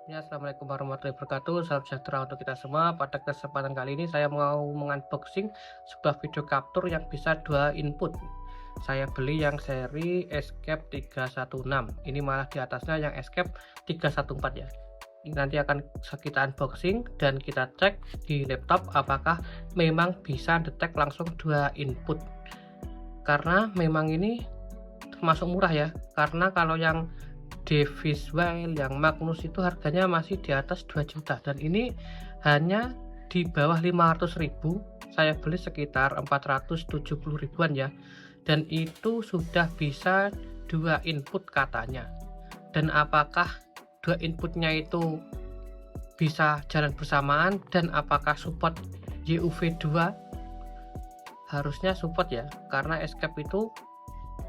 Ya, assalamualaikum warahmatullahi wabarakatuh. Salam sejahtera untuk kita semua. Pada kesempatan kali ini saya mau mengunboxing sebuah video capture yang bisa 2 input. Saya beli yang seri Escape 316. Ini malah di atasnya yang Escape 314 ya. Ini nanti akan kita unboxing dan kita cek di laptop apakah memang bisa detect langsung 2 input. Karena memang ini termasuk murah ya. Karena kalau yang Devizwell yang Magnus itu harganya masih di atas 2 juta dan ini hanya di bawah 500.000. Saya beli sekitar 470 ribuan ya, dan itu sudah bisa 2 input katanya. Dan apakah 2 inputnya itu bisa jalan bersamaan dan apakah support YUV2? Harusnya support ya, karena Escape itu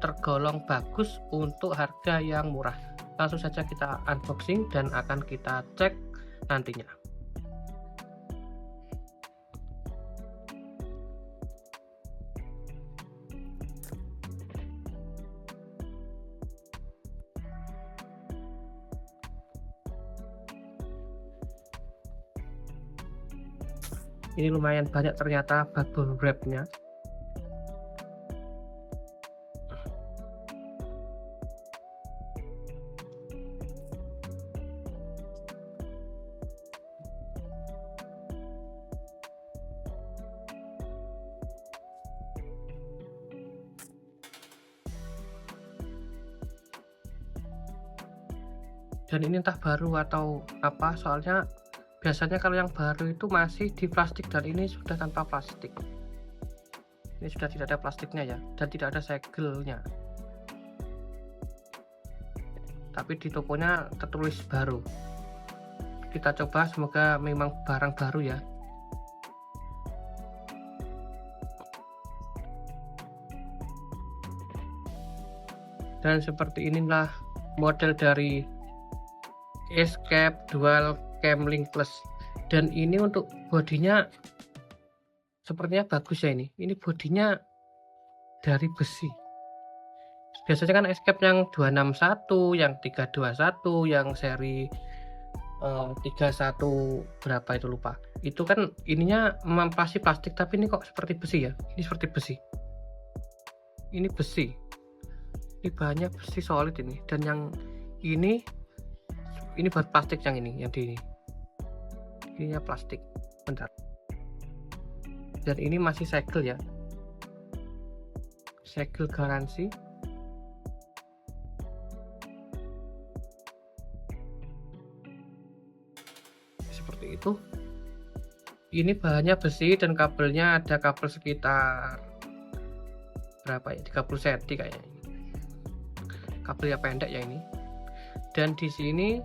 tergolong bagus untuk harga yang murah. Langsung saja kita unboxing dan akan kita cek nantinya. Ini lumayan banyak ternyata bubble wrapnya. Dan ini entah baru atau apa, soalnya biasanya kalau yang baru itu masih di plastik dan ini sudah tanpa plastik. Ini sudah tidak ada plastiknya ya, dan tidak ada segelnya. Tapi di tokonya tertulis baru. Kita coba, semoga memang barang baru ya. Dan seperti inilah model dari Escape Dual Cam Link Plus, dan ini untuk bodinya sepertinya bagus ya. Ini bodinya dari besi. Biasanya kan Escape yang 261, yang 321, yang seri 31 berapa itu lupa, itu kan ininya pasti plastik, tapi ini kok seperti besi ya. Ini seperti besi, ini besi, ini bahannya besi solid ini. Dan yang ini buat plastik, yang ini, yang di ininya plastik. Bentar, dan ini masih segel ya, segel garansi. Seperti itu. Ini bahannya besi dan kabelnya ada kabel sekitar berapa ya, 30 cm kayaknya. Kabelnya pendek ya ini. Dan di sini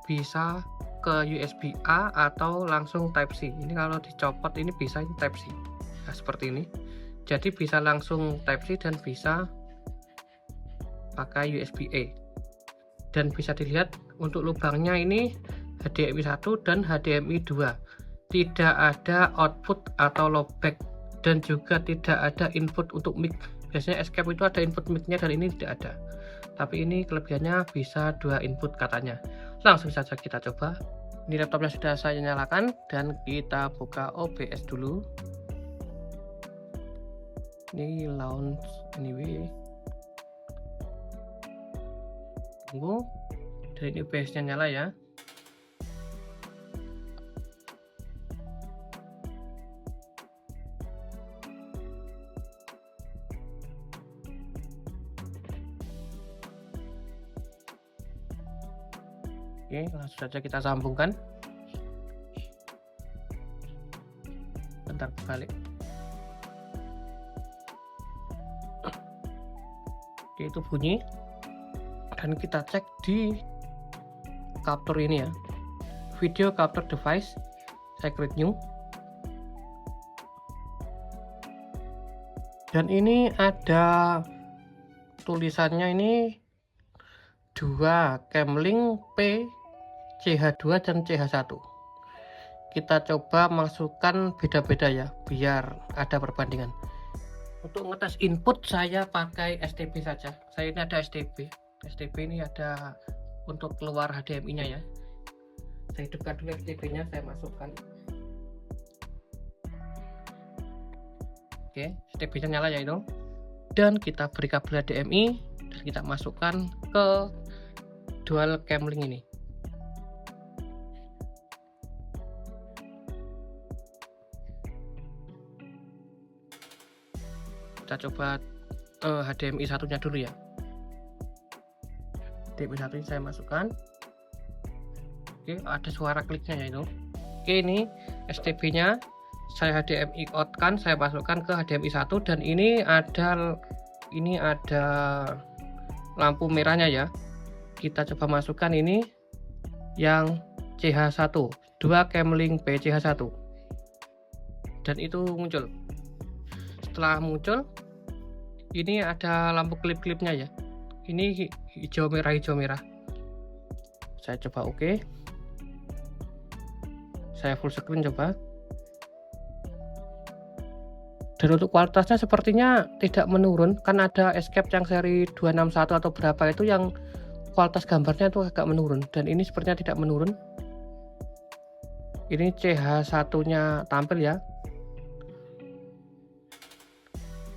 bisa ke USB A atau langsung Type C. Ini kalau dicopot ini bisa Type C. Nah, seperti ini. Jadi bisa langsung Type C dan bisa pakai USB A. Dan bisa dilihat untuk lubangnya ini HDMI 1 dan HDMI 2. Tidak ada output atau lowback dan juga tidak ada input untuk mic. Biasanya Escape itu ada input mic-nya dan ini tidak ada. Tapi ini kelebihannya bisa 2 input katanya. Langsung saja kita coba. Ini laptopnya sudah saya nyalakan dan kita buka OBS dulu. Ini launch anyway. Tunggu. Dan ini OBS-nya nyala ya. Oke, langsung saja kita sambungkan. Bentar, balik. Oke, itu bunyi. Dan kita cek di capture ini ya. Video capture device, saya create new. Dan ini ada tulisannya ini 2 Camlink P CH2 dan CH1. Kita coba masukkan beda-beda ya, biar ada perbandingan. Untuk ngetes input saya pakai STB saja. Saya ini ada STB. STB ini ada untuk keluar HDMI nya ya. Saya hidupkan dulu FTP nya, saya masukkan. Oke, FTP nya nyala ya itu, dan kita beri kabel HDMI dan kita masukkan ke dual cam link ini. Kita coba HDMI satunya dulu ya. HDMI satu saya masukkan. Oke, ada suara kliknya ya itu. Oke, ini STB nya saya HDMI out kan, saya masukkan ke HDMI 1, dan ini ada lampu merahnya ya. Kita coba masukkan ini yang CH1, 2 Camlink PCH1, dan itu muncul. Setelah muncul, ini ada lampu klip-klipnya ya. Ini hijau merah. Saya coba oke. Saya full screen coba. Dan untuk kualitasnya sepertinya tidak menurun, kan ada escape yang seri 261 atau berapa itu yang kualitas gambarnya itu agak menurun, dan ini sepertinya tidak menurun. Ini CH1 nya tampil ya.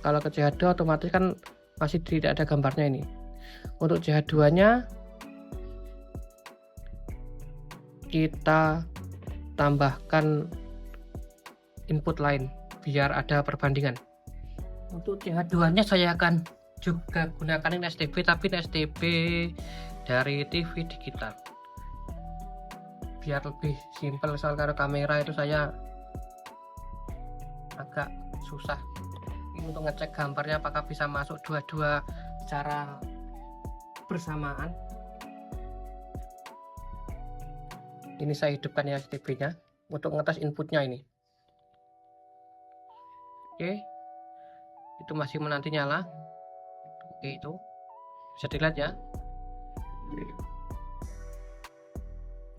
Kalau ke CH2 otomatis kan masih tidak ada gambarnya ini. Untuk CH2 nya kita tambahkan input lain biar ada perbandingan. Untuk CH2 nya saya akan juga gunakan ini STB, tapi ini STB dari TV digital biar lebih simpel. Soal kalau kamera itu saya agak susah ini untuk ngecek gambarnya apakah bisa masuk dua-dua secara bersamaan. Ini saya hidupkan ya STB nya untuk ngetes inputnya ini. Oke, itu masih menanti nyala. Oke, itu bisa dilihat ya.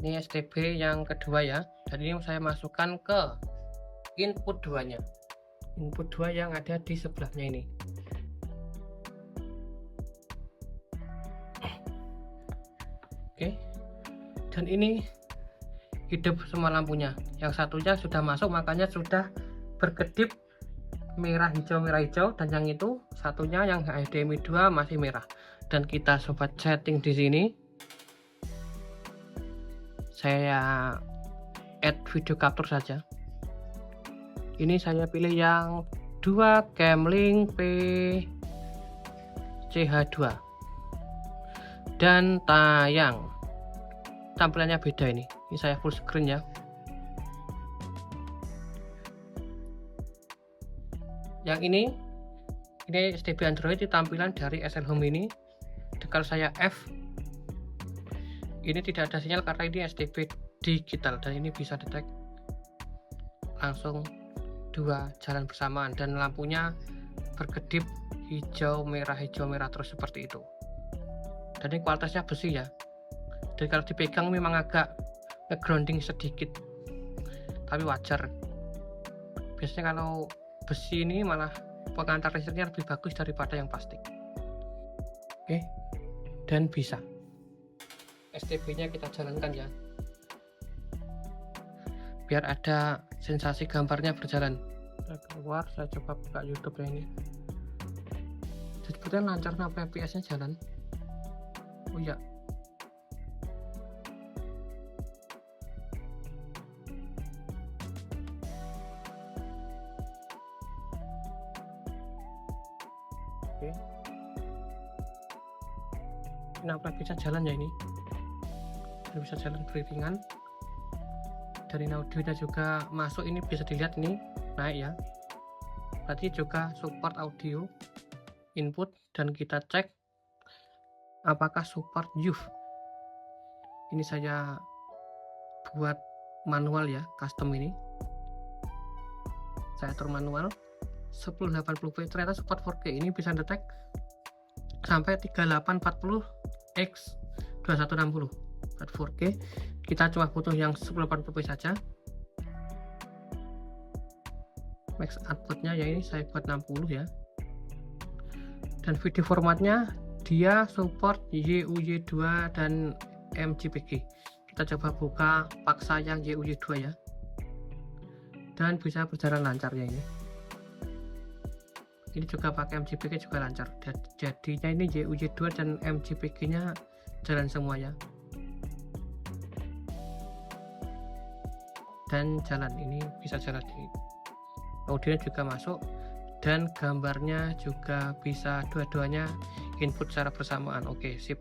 Ini STB yang kedua ya, dan ini saya masukkan ke input 2 nya, input 2 yang ada di sebelahnya ini. Oke, dan ini hidup semua lampunya. Yang satunya sudah masuk, makanya sudah berkedip merah hijau, dan yang itu satunya yang HDMI 2 masih merah. Dan kita sobat setting di sini, saya add video capture saja. Ini saya pilih yang 2 Camlink PCH2 dan tayang. Tampilannya beda ini saya full screen ya. Yang ini STB Android, tampilan dari SL Home ini. Kalau saya F, ini tidak ada sinyal karena ini STB digital, dan ini bisa detect langsung 2 jalan bersamaan, dan lampunya berkedip hijau merah terus seperti itu. Dan ini kualitasnya besi ya, dan kalau dipegang memang agak grounding sedikit, tapi wajar. Biasanya kalau besi ini malah pengantar listriknya lebih bagus daripada yang plastik. Oke, dan bisa STB nya kita jalankan ya, biar ada sensasi gambarnya berjalan. Saya keluar, saya coba buka YouTube ya ini. Sebetulnya lancar, kenapa FPS nya jalan? Oh ya, oke. Kenapa bisa jalan ya ini? Bisa jalan beriringan. Dan ini audionya juga masuk, ini bisa dilihat ini naik ya. Berarti juga support audio input, dan kita cek apakah support UV. Ini saya buat manual ya, custom ini. Saya atur manual 1080p, ternyata support 4K. Ini bisa detect sampai 3840x 2160 buat 4K. Kita cuma butuh yang 1080p saja. Max outputnya ya ini saya buat 60 ya. Dan video formatnya dia support YUY2 dan MJPG. Kita coba buka paksa yang YUJ2 ya, dan bisa berjalan lancar ya. Ini juga pakai MJPG juga lancar, jadinya ini YUJ2 dan MJPG nya jalan semua ya, dan jalan, ini bisa jalan ini. Audionya juga masuk dan gambarnya juga bisa dua-duanya input secara bersamaan. Oke, sip.